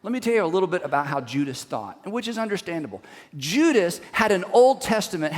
Let me tell you a little bit about how Judas thought, and which is understandable. Judas had Old Testament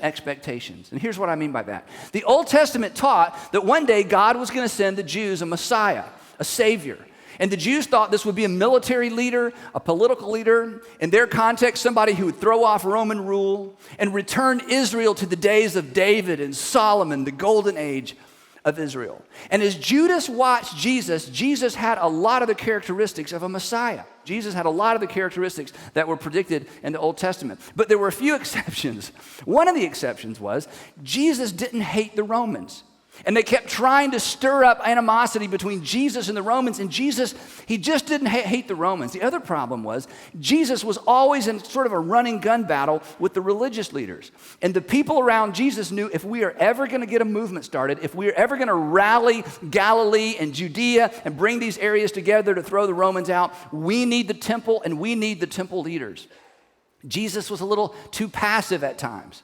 expectations. And here's what I mean by that. The Old Testament taught that one day God was going to send the Jews a Messiah, a Savior. And the Jews thought this would be a military leader, a political leader, in their context, somebody who would throw off Roman rule and return Israel to the days of David and Solomon, the golden age of Israel. And as Judas watched Jesus, Jesus had a lot of the characteristics of a Messiah. Jesus had a lot of the characteristics that were predicted in the Old Testament. But there were a few exceptions. One of the exceptions was Jesus didn't hate the Romans. And they kept trying to stir up animosity between Jesus and the Romans. And Jesus, he just didn't hate the Romans. The other problem was Jesus was always in sort of a running gun battle with the religious leaders. And the people around Jesus knew if we are ever going to get a movement started, if we are ever going to rally Galilee and Judea and bring these areas together to throw the Romans out, we need the temple and we need the temple leaders. Jesus was a little too passive at times.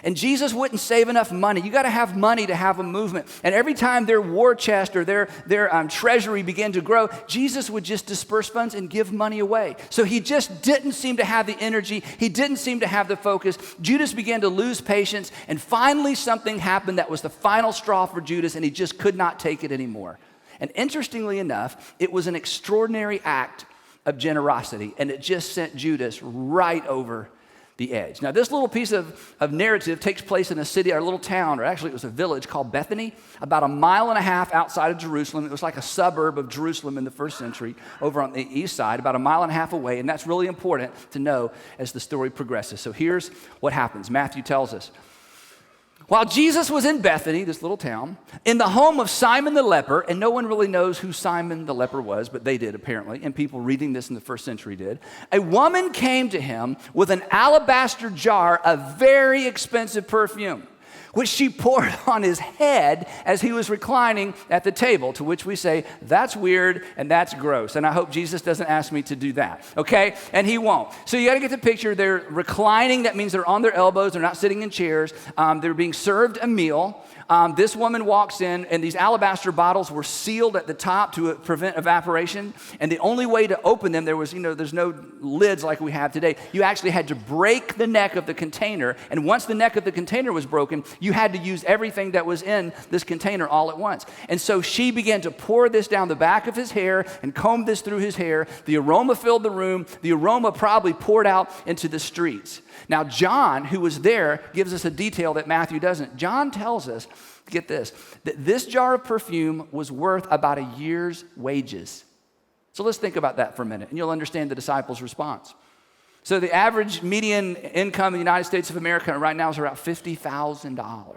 And Jesus wouldn't save enough money. You got to have money to have a movement. And every time their war chest or their treasury began to grow, Jesus would just disperse funds and give money away. So he just didn't seem to have the energy. He didn't seem to have the focus. Judas began to lose patience. And finally something happened that was the final straw for Judas, and he just could not take it anymore. And interestingly enough, it was an extraordinary act of generosity. And it just sent Judas right over the edge. Now, this little piece of narrative takes place in a city or a little town, or actually it was a village called Bethany, about 1.5 miles outside of Jerusalem. It was like a suburb of Jerusalem in the first century over on the east side, about 1.5 miles away, and that's really important to know as the story progresses. So here's what happens. Matthew tells us. While Jesus was in Bethany, this little town, in the home of Simon the leper, and no one really knows who Simon the leper was, but they did apparently, and people reading this in the first century did, a woman came to him with an alabaster jar of very expensive perfume, which she poured on his head as he was reclining at the table, to which we say, that's weird and that's gross. And I hope Jesus doesn't ask me to do that, okay? And he won't. So you got to get the picture. They're reclining. That means they're on their elbows. They're not sitting in chairs. They're being served a meal. This woman walks in, and these alabaster bottles were sealed at the top to prevent evaporation. And the only way to open them, there's no lids like we have today. You actually had to break the neck of the container. And once the neck of the container was broken, you had to use everything that was in this container all at once. And so she began to pour this down the back of his hair and comb this through his hair. The aroma filled the room. The aroma probably poured out into the streets. Now, John, who was there, gives us a detail that Matthew doesn't. John tells us, get this, that this jar of perfume was worth about a year's wages. So let's think about that for a minute, and you'll understand the disciples' response. So the average median income in the United States of America right now is around $50,000. Well,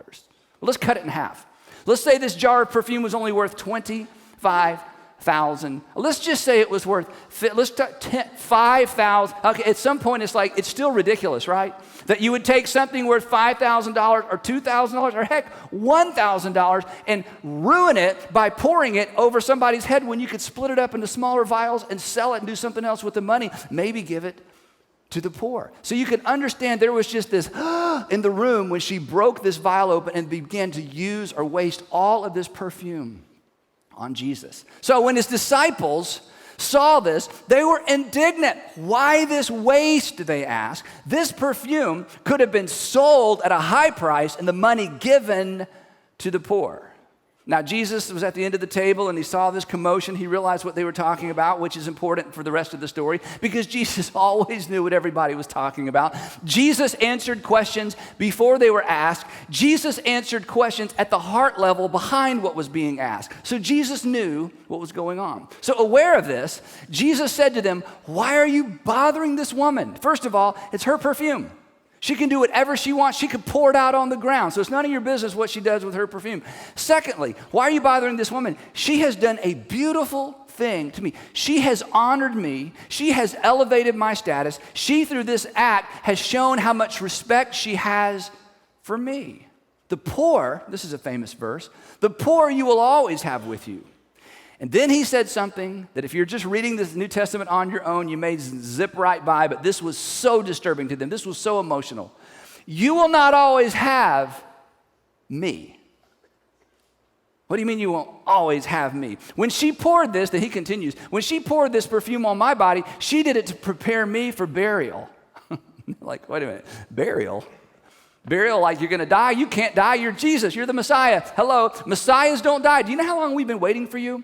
let's cut it in half. Let's say this jar of perfume was only worth $25,000. Let's just say it was worth, let's $5,000. Okay, at some point it's still ridiculous, right? That you would take something worth $5,000 or $2,000 or heck, $1,000 and ruin it by pouring it over somebody's head when you could split it up into smaller vials and sell it and do something else with the money. Maybe give it to the poor. So you can understand there was just this in the room when she broke this vial open and began to use or waste all of this perfume on Jesus. So when his disciples saw this, they were indignant. Why this waste, they asked? This perfume could have been sold at a high price and the money given to the poor. Now, Jesus was at the end of the table and he saw this commotion. He realized what they were talking about, which is important for the rest of the story because Jesus always knew what everybody was talking about. Jesus answered questions before they were asked. Jesus answered questions at the heart level behind what was being asked. So Jesus knew what was going on. So aware of this, Jesus said to them, "Why are you bothering this woman? First of all, it's her perfume. She can do whatever she wants. She could pour it out on the ground. So it's none of your business what she does with her perfume. Secondly, why are you bothering this woman? She has done a beautiful thing to me. She has honored me. She has elevated my status. She, through this act, has shown how much respect she has for me. The poor," this is a famous verse, "the poor you will always have with you." And then he said something that if you're just reading the New Testament on your own, you may zip right by, but this was so disturbing to them. This was so emotional. "You will not always have me." What do you mean you won't always have me? When she poured this, that he continues, when she poured this perfume on my body, she did it to prepare me for burial. Like, wait a minute, burial? Burial like you're going to die? You can't die. You're Jesus. You're the Messiah. Hello. Messiahs don't die. Do you know how long we've been waiting for you?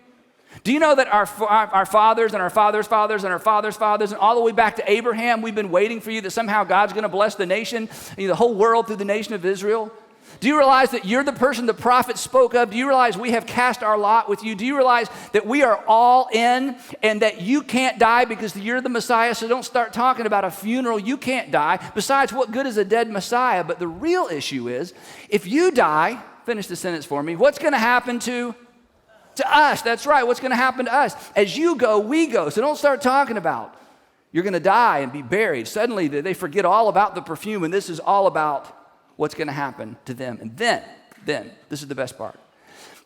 Do you know that our fathers and our fathers' fathers and our fathers' fathers and all the way back to Abraham, we've been waiting for you that somehow God's going to bless the nation, the whole world through the nation of Israel? Do you realize that you're the person the prophet spoke of? Do you realize we have cast our lot with you? Do you realize that we are all in and that you can't die because you're the Messiah? So don't start talking about a funeral. You can't die. Besides, what good is a dead Messiah? But the real issue is, if you die, finish the sentence for me, what's going to happen to us? That's right. What's going to happen to us? As you go, we go. So don't start talking about you're going to die and be buried. Suddenly they forget all about the perfume, and this is all about what's going to happen to them. And then, this is the best part.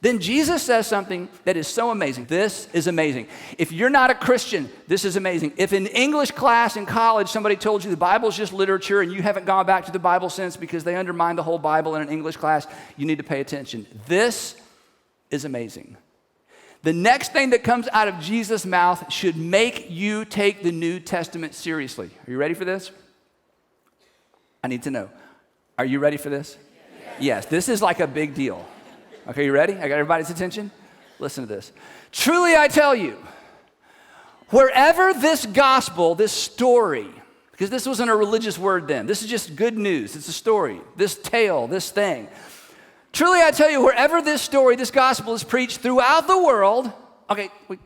Then Jesus says something that is so amazing. This is amazing. If you're not a Christian, this is amazing. If in English class in college somebody told you the Bible's just literature and you haven't gone back to the Bible since because they undermined the whole Bible in an English class, you need to pay attention. This is amazing. The next thing that comes out of Jesus' mouth should make you take the New Testament seriously. Are you ready for this? I need to know. Are you ready for this? Yes, this is like a big deal. Okay, you ready? I got everybody's attention? Listen to this. Truly I tell you, wherever this gospel, this story, because this wasn't a religious word then, this is just good news. It's a story, this tale, this thing. Truly I tell you, wherever this story, this gospel is preached throughout the world, okay, wait,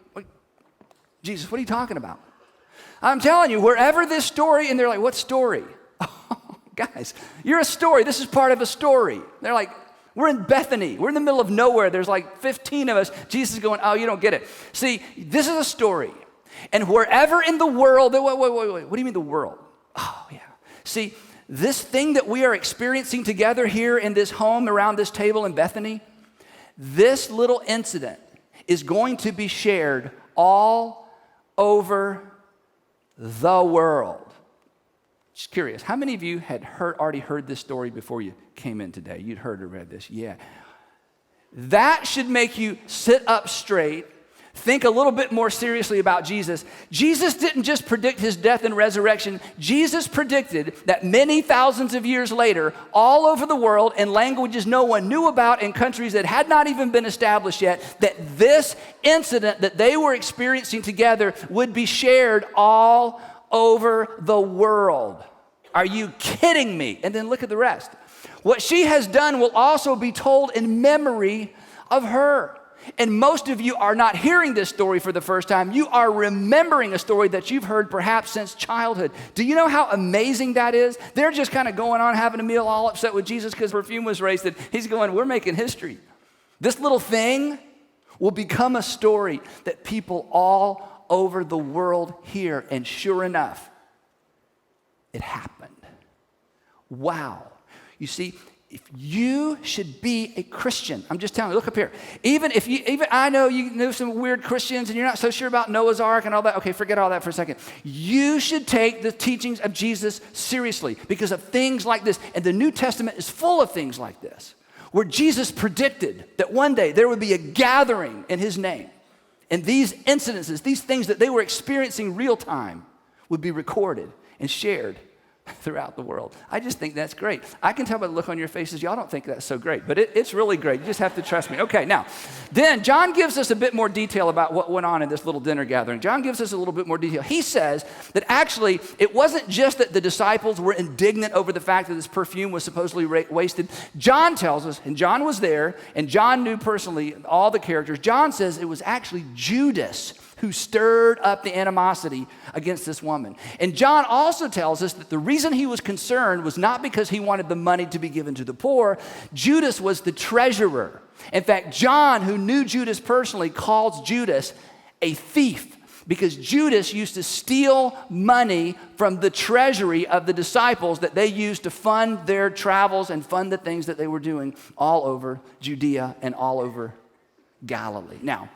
Jesus, what are you talking about? I'm telling you, wherever this story, and they're like, what story? Guys, you're a story. This is part of a story. They're like, we're in Bethany. We're in the middle of nowhere. There's like 15 of us. Jesus is going, oh, you don't get it. See, this is a story. And wherever in the world, wait. What do you mean the world? Oh, yeah. See, this thing that we are experiencing together here in this home around this table in Bethany, this little incident is going to be shared all over the world. Just curious, how many of you had already heard this story before you came in today? You'd heard or read this, yeah. That should make you sit up straight, think a little bit more seriously about Jesus. Jesus didn't just predict his death and resurrection. Jesus predicted that many thousands of years later, all over the world, in languages no one knew about, in countries that had not even been established yet, that this incident that they were experiencing together would be shared all over the world. Are you kidding me? And then look at the rest. What she has done will also be told in memory of her. And most of you are not hearing this story for the first time. You are remembering a story that you've heard perhaps since childhood. Do you know how amazing that is? They're just kind of going on having a meal, all upset with Jesus because perfume was wasted. He's going, we're making history. This little thing will become a story that people all over the world hear, and sure enough, it happened. Wow. You see, if you should be a Christian, I'm just telling you, look up here. Even I know you know some weird Christians and you're not so sure about Noah's Ark and all that. Okay, forget all that for a second. You should take the teachings of Jesus seriously because of things like this. And the New Testament is full of things like this, where Jesus predicted that one day there would be a gathering in his name. And these incidences, these things that they were experiencing real time would be recorded and shared throughout the world. I just think that's great. I can tell by the look on your faces, y'all don't think that's so great, but it's really great. You just have to trust me. Okay, now, then John gives us a bit more detail about what went on in this little dinner gathering. John gives us a little bit more detail. He says that actually it wasn't just that the disciples were indignant over the fact that this perfume was supposedly wasted. John tells us, and John was there, and John knew personally all the characters. John says it was actually Judas who stirred up the animosity against this woman. And John also tells us that the reason he was concerned was not because he wanted the money to be given to the poor. Judas was the treasurer. In fact, John, who knew Judas personally, calls Judas a thief because Judas used to steal money from the treasury of the disciples that they used to fund their travels and fund the things that they were doing all over Judea and all over Galilee. Now,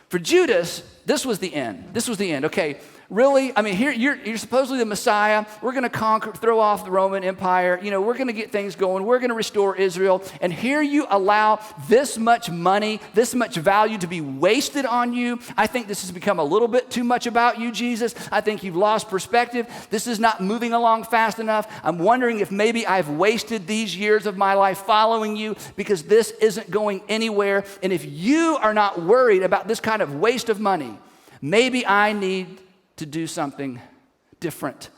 for Judas, this was the end. This was the end. Okay, Really? I mean, here you're supposedly the Messiah. We're going to conquer, throw off the Roman Empire. You know, we're going to get things going. We're going to restore Israel. And here you allow this much money, this much value to be wasted on you. I think this has become a little bit too much about you, Jesus. I think you've lost perspective. This is not moving along fast enough. I'm wondering if maybe I've wasted these years of my life following you because this isn't going anywhere. And if you are not worried about this kind of waste of money, maybe I need to do something different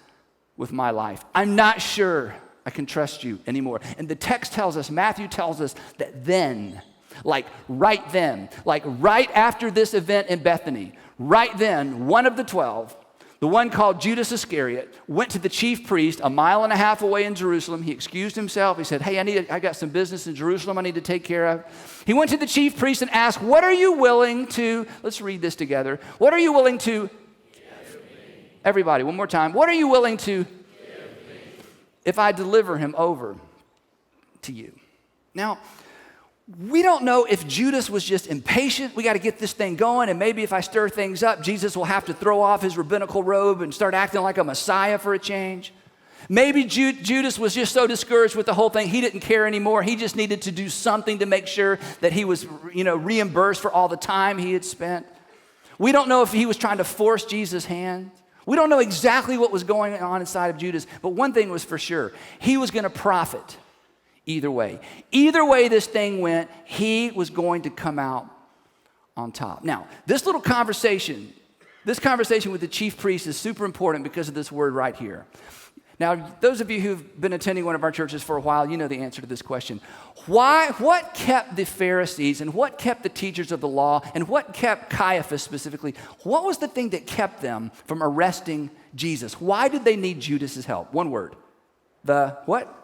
with my life. I'm not sure I can trust you anymore. And the text tells us, Matthew tells us that then, like right after this event in Bethany, right then, one of the 12, the one called Judas Iscariot, went to the chief priest 1.5 miles away in Jerusalem. He excused himself. He said, hey, I got some business in Jerusalem I need to take care of. He went to the chief priest and asked, what are you willing to, let's read this together. What are you willing to, everybody, one more time. What are you willing to, if I deliver him over to you? Now, we don't know if Judas was just impatient. We got to get this thing going, and maybe if I stir things up, Jesus will have to throw off his rabbinical robe and start acting like a Messiah for a change. Maybe Judas was just so discouraged with the whole thing, he didn't care anymore. He just needed to do something to make sure that he was, reimbursed for all the time he had spent. We don't know if he was trying to force Jesus' hand. We don't know exactly what was going on inside of Judas, but one thing was for sure. He was going to profit. Either way. Either way this thing went, he was going to come out on top. Now, this conversation with the chief priest is super important because of this word right here. Now, those of you who've been attending one of our churches for a while, you know the answer to this question. What kept the Pharisees and what kept the teachers of the law and what kept Caiaphas specifically? What was the thing that kept them from arresting Jesus? Why did they need Judas's help? One word. The what?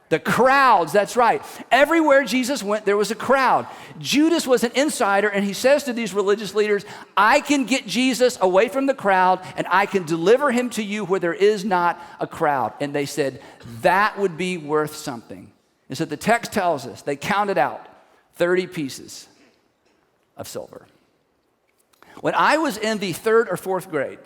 The crowds, that's right. Everywhere Jesus went, there was a crowd. Judas was an insider, and he says to these religious leaders, I can get Jesus away from the crowd, and I can deliver him to you where there is not a crowd. And they said, that would be worth something. And so the text tells us, they counted out 30 pieces of silver. When I was in the 3rd or 4th grade,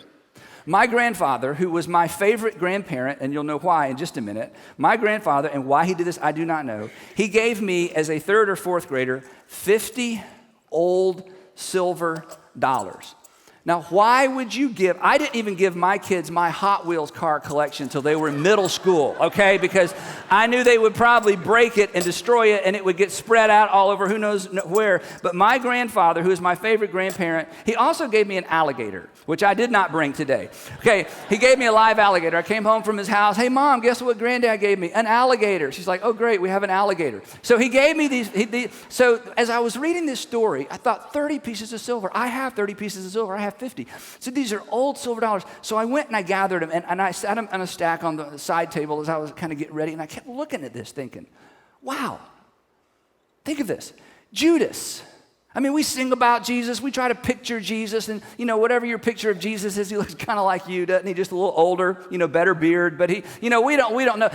my grandfather, who was my favorite grandparent, and you'll know why in just a minute, my grandfather, and why he did this, I do not know, he gave me, as a 3rd or 4th grader, 50 old silver dollars. Now, why would you give, I didn't even give my kids my Hot Wheels car collection until they were in middle school, okay? Because I knew they would probably break it and destroy it and it would get spread out all over who knows where. But my grandfather, who is my favorite grandparent, he also gave me an alligator, which I did not bring today. Okay, he gave me a live alligator. I came home from his house. Hey, Mom, guess what Granddad gave me? An alligator. She's like, oh, great, we have an alligator. So he gave me these, so as I was reading this story, I thought 30 pieces of silver. I have 30 pieces of silver. I have 50. So these are old silver dollars. So I went and I gathered them and I sat them on a stack on the side table as I was kind of getting ready. And I kept looking at this thinking, wow, think of this. Judas. I mean, we sing about Jesus. We try to picture Jesus. And, whatever your picture of Jesus is, he looks kind of like you, doesn't he? Just a little older, better beard. But he, we don't know.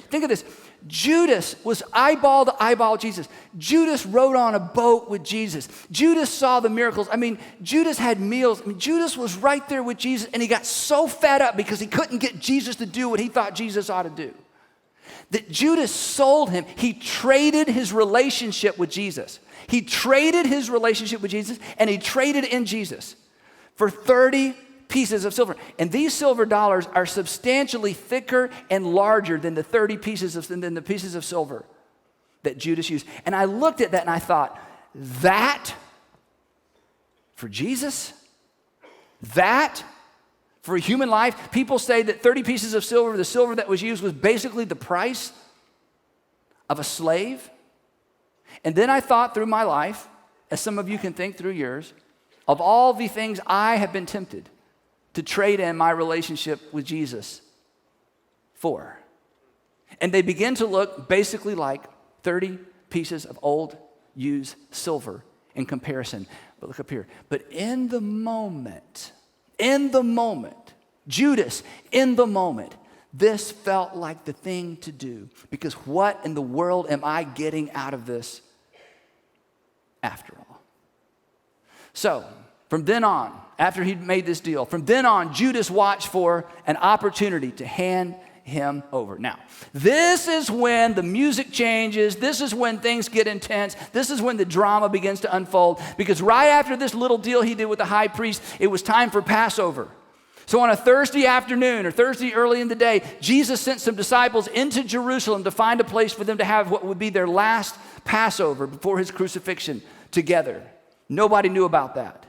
Think of this. Judas was eyeball to eyeball Jesus. Judas rode on a boat with Jesus. Judas saw the miracles. I mean, Judas had meals. I mean, Judas was right there with Jesus, and he got so fed up because he couldn't get Jesus to do what he thought Jesus ought to do, that Judas sold him. He traded his relationship with Jesus. He traded his relationship with Jesus, and he traded in Jesus for 30 pieces of silver. And these silver dollars are substantially thicker and larger than the 30 pieces of silver that Judas used. And I looked at that and I thought, that for Jesus? That for a human life? People say that 30 pieces of silver, the silver that was used, was basically the price of a slave. And then I thought through my life, as some of you can think through yours, of all the things I have been tempted to trade in my relationship with Jesus for. And they begin to look basically like 30 pieces of old used silver in comparison. But look up here. But in the moment, Judas, in the moment, this felt like the thing to do. Because what in the world am I getting out of this after all? So, From then on, after he'd made this deal, from then on, Judas watched for an opportunity to hand him over. Now, this is when the music changes. This is when things get intense. This is when the drama begins to unfold. Because right after this little deal he did with the high priest, it was time for Passover. So on a Thursday afternoon or Thursday early in the day, Jesus sent some disciples into Jerusalem to find a place for them to have what would be their last Passover before his crucifixion together. Nobody knew about that.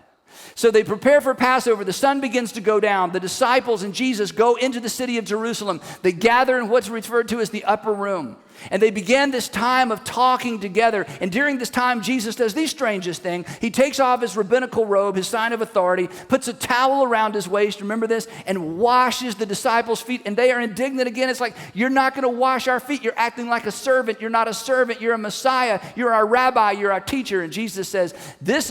So they prepare for Passover. The sun begins to go down. The disciples and Jesus go into the city of Jerusalem. They gather in what's referred to as the upper room. And they began this time of talking together. And during this time, Jesus does the strangest thing. He takes off his rabbinical robe, his sign of authority, puts a towel around his waist, remember this, and washes the disciples' feet. And they are indignant again. It's like, you're not going to wash our feet. You're acting like a servant. You're not a servant. You're a Messiah. You're our rabbi. You're our teacher. And Jesus says,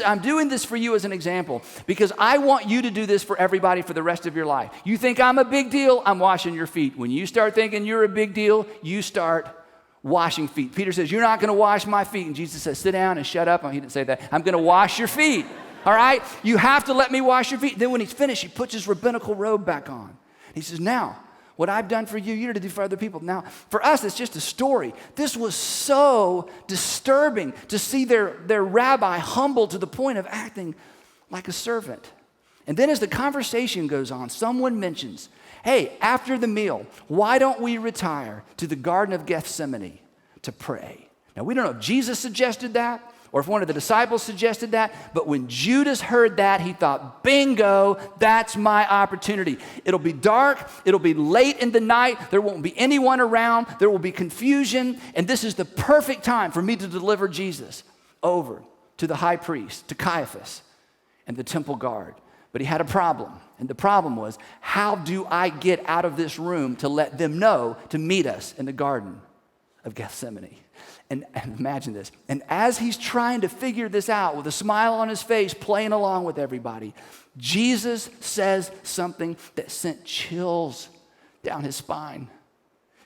I'm doing this for you as an example because I want you to do this for everybody for the rest of your life. You think I'm a big deal? I'm washing your feet. When you start thinking you're a big deal, you start washing feet. Peter says, you're not going to wash my feet. And Jesus says, sit down and shut up. Oh, he didn't say that. I'm going to wash your feet. All right? You have to let me wash your feet. Then when he's finished, he puts his rabbinical robe back on. He says, now, what I've done for you, you're to do for other people. Now, for us, it's just a story. This was so disturbing to see their rabbi humble to the point of acting like a servant. And then as the conversation goes on, someone mentions, hey, after the meal, why don't we retire to the Garden of Gethsemane to pray? Now, we don't know if Jesus suggested that or if one of the disciples suggested that, but when Judas heard that, he thought, bingo, that's my opportunity. It'll be dark, it'll be late in the night, there won't be anyone around, there will be confusion, and this is the perfect time for me to deliver Jesus over to the high priest, to Caiaphas, and the temple guard. But he had a problem. And the problem was, how do I get out of this room to let them know to meet us in the Garden of Gethsemane? And imagine this. And as he's trying to figure this out with a smile on his face, playing along with everybody, Jesus says something that sent chills down his spine.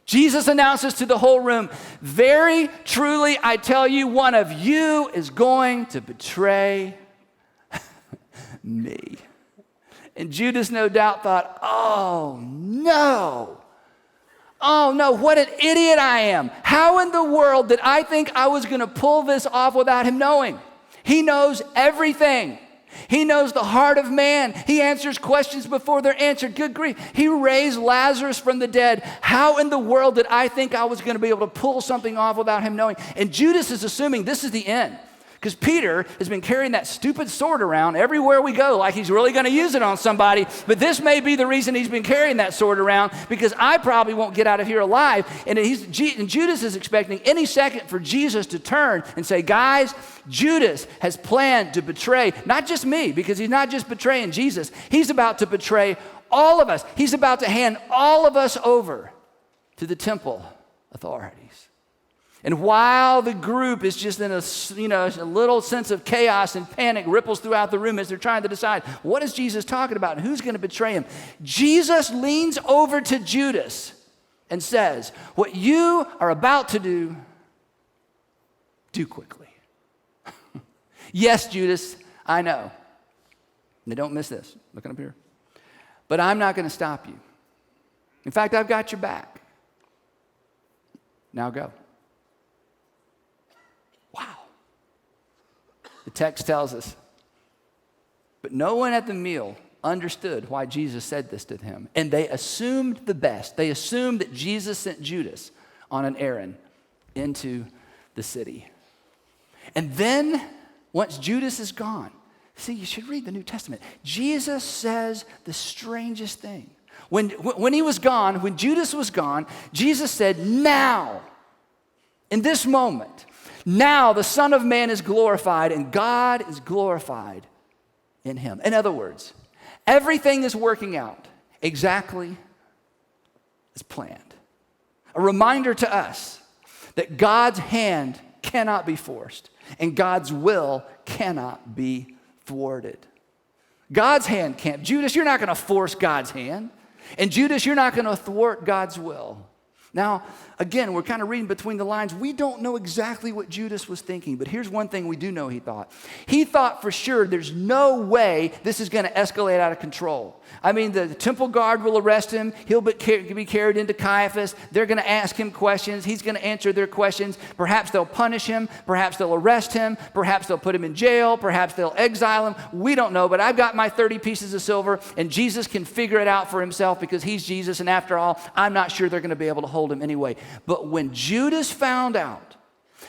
Jesus announces to the whole room, very truly, I tell you, one of you is going to betray me. And Judas no doubt thought, oh no, what an idiot I am. How in the world did I think I was going to pull this off without him knowing? He knows everything. He knows the heart of man. He answers questions before they're answered. Good grief. He raised Lazarus from the dead. How in the world did I think I was going to be able to pull something off without him knowing? And Judas is assuming this is the end. Because Peter has been carrying that stupid sword around everywhere we go, like he's really going to use it on somebody. But this may be the reason he's been carrying that sword around, because I probably won't get out of here alive. And Judas is expecting any second for Jesus to turn and say, guys, Judas has planned to betray not just me, because he's not just betraying Jesus. He's about to betray all of us. He's about to hand all of us over to the temple authorities. And while the group is just in a little sense of chaos and panic ripples throughout the room as they're trying to decide, what is Jesus talking about and who's going to betray him? Jesus leans over to Judas and says, what you are about to do, do quickly. Yes, Judas, I know. Now don't miss this. Looking up here. But I'm not going to stop you. In fact, I've got your back. Now go. Wow. The text tells us, but no one at the meal understood why Jesus said this to him. And they assumed the best. They assumed that Jesus sent Judas on an errand into the city. And then, once Judas is gone, see, you should read the New Testament. Jesus says the strangest thing. When he was gone, when Judas was gone, Jesus said, now, in this moment, now the Son of Man is glorified and God is glorified in him. In other words, everything is working out exactly as planned. A reminder to us that God's hand cannot be forced and God's will cannot be thwarted. God's hand can't. Judas, you're not going to force God's hand. And Judas, you're not going to thwart God's will. Now, again, we're kind of reading between the lines. We don't know exactly what Judas was thinking, but here's one thing we do know he thought. He thought for sure there's no way this is going to escalate out of control. I mean, the temple guard will arrest him. He'll be carried into Caiaphas. They're going to ask him questions. He's going to answer their questions. Perhaps they'll punish him. Perhaps they'll arrest him. Perhaps they'll put him in jail. Perhaps they'll exile him. We don't know, but I've got my 30 pieces of silver, and Jesus can figure it out for himself because he's Jesus, and after all, I'm not sure they're going to be able to hold him anyway. But when Judas found out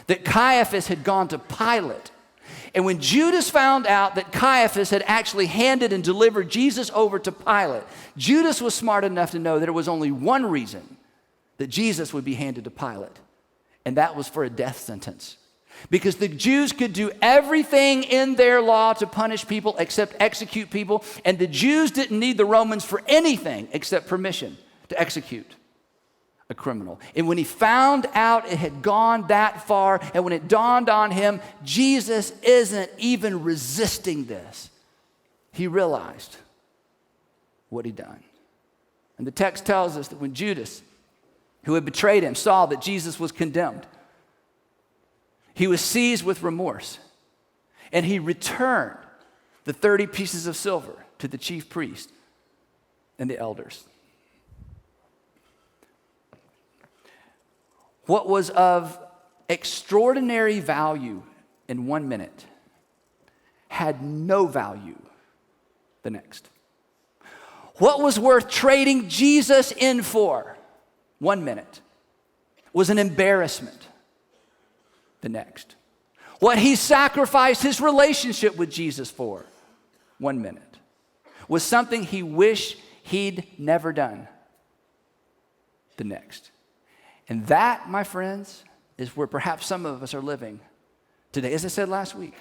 that Caiaphas had gone to Pilate, and when Judas found out that Caiaphas had actually handed and delivered Jesus over to Pilate, Judas was smart enough to know that there was only one reason that Jesus would be handed to Pilate, and that was for a death sentence. Because the Jews could do everything in their law to punish people except execute people, and the Jews didn't need the Romans for anything except permission to execute a criminal. And when he found out it had gone that far, and when it dawned on him, Jesus isn't even resisting this, he realized what he'd done. And the text tells us that when Judas, who had betrayed him, saw that Jesus was condemned, he was seized with remorse, and he returned the 30 pieces of silver to the chief priest and the elders. What was of extraordinary value in 1 minute had no value the next. What was worth trading Jesus in for 1 minute was an embarrassment the next. What he sacrificed his relationship with Jesus for 1 minute was something he wished he'd never done the next. And that, my friends, is where perhaps some of us are living today. As I said last week,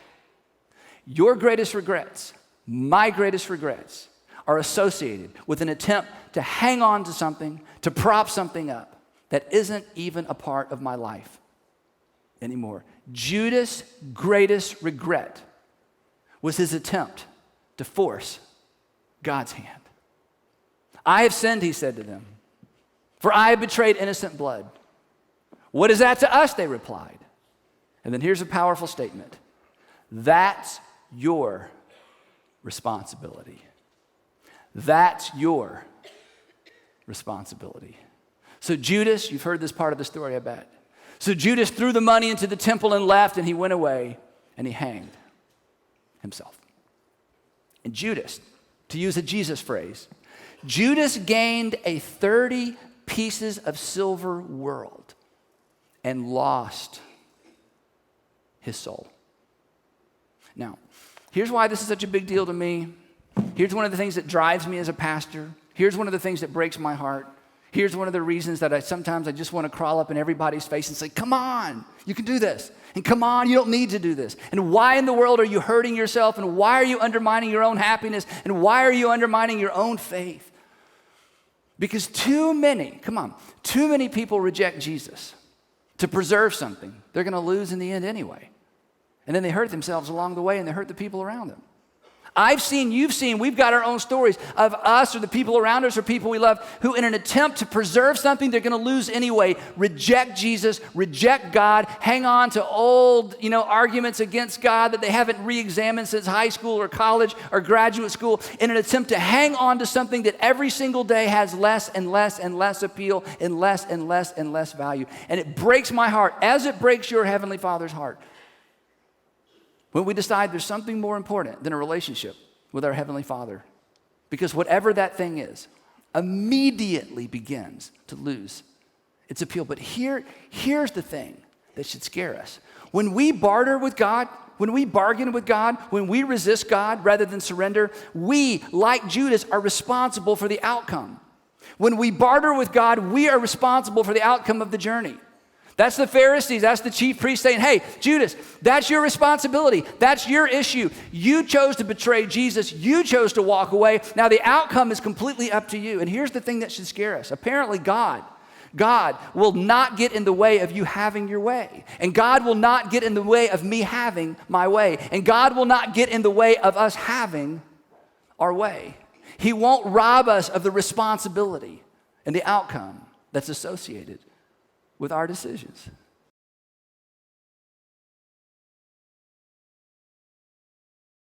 your greatest regrets, my greatest regrets, are associated with an attempt to hang on to something, to prop something up that isn't even a part of my life anymore. Judas' greatest regret was his attempt to force God's hand. I have sinned, he said to them, for I have betrayed innocent blood. What is that to us? They replied. And then here's a powerful statement. That's your responsibility. That's your responsibility. So Judas, you've heard this part of the story, I bet. So Judas threw the money into the temple and left, and he went away and he hanged himself. And Judas, to use a Jesus phrase, Judas gained a 30 pieces of silver world and lost his soul. Now, here's why this is such a big deal to me. Here's one of the things that drives me as a pastor. Here's one of the things that breaks my heart. Here's one of the reasons that I sometimes just want to crawl up in everybody's face and say, come on, you can do this. And come on, you don't need to do this. And why in the world are you hurting yourself? And why are you undermining your own happiness? And why are you undermining your own faith? Because too many people reject Jesus to preserve something they're going to lose in the end anyway. And then they hurt themselves along the way, and they hurt the people around them. I've seen, you've seen, we've got our own stories of us or the people around us or people we love who in an attempt to preserve something they're going to lose anyway, reject Jesus, reject God, hang on to old, arguments against God that they haven't re-examined since high school or college or graduate school in an attempt to hang on to something that every single day has less and less and less appeal and less and less and less value. And it breaks my heart as it breaks your Heavenly Father's heart when we decide there's something more important than a relationship with our Heavenly Father. Because whatever that thing is, immediately begins to lose its appeal. But here's the thing that should scare us. When we barter with God, when we bargain with God, when we resist God rather than surrender, we, like Judas, are responsible for the outcome. When we barter with God, we are responsible for the outcome of the journey. That's the Pharisees, that's the chief priests saying, hey, Judas, that's your responsibility. That's your issue. You chose to betray Jesus. You chose to walk away. Now the outcome is completely up to you. And here's the thing that should scare us. Apparently God will not get in the way of you having your way. And God will not get in the way of me having my way. And God will not get in the way of us having our way. He won't rob us of the responsibility and the outcome that's associated with our decisions.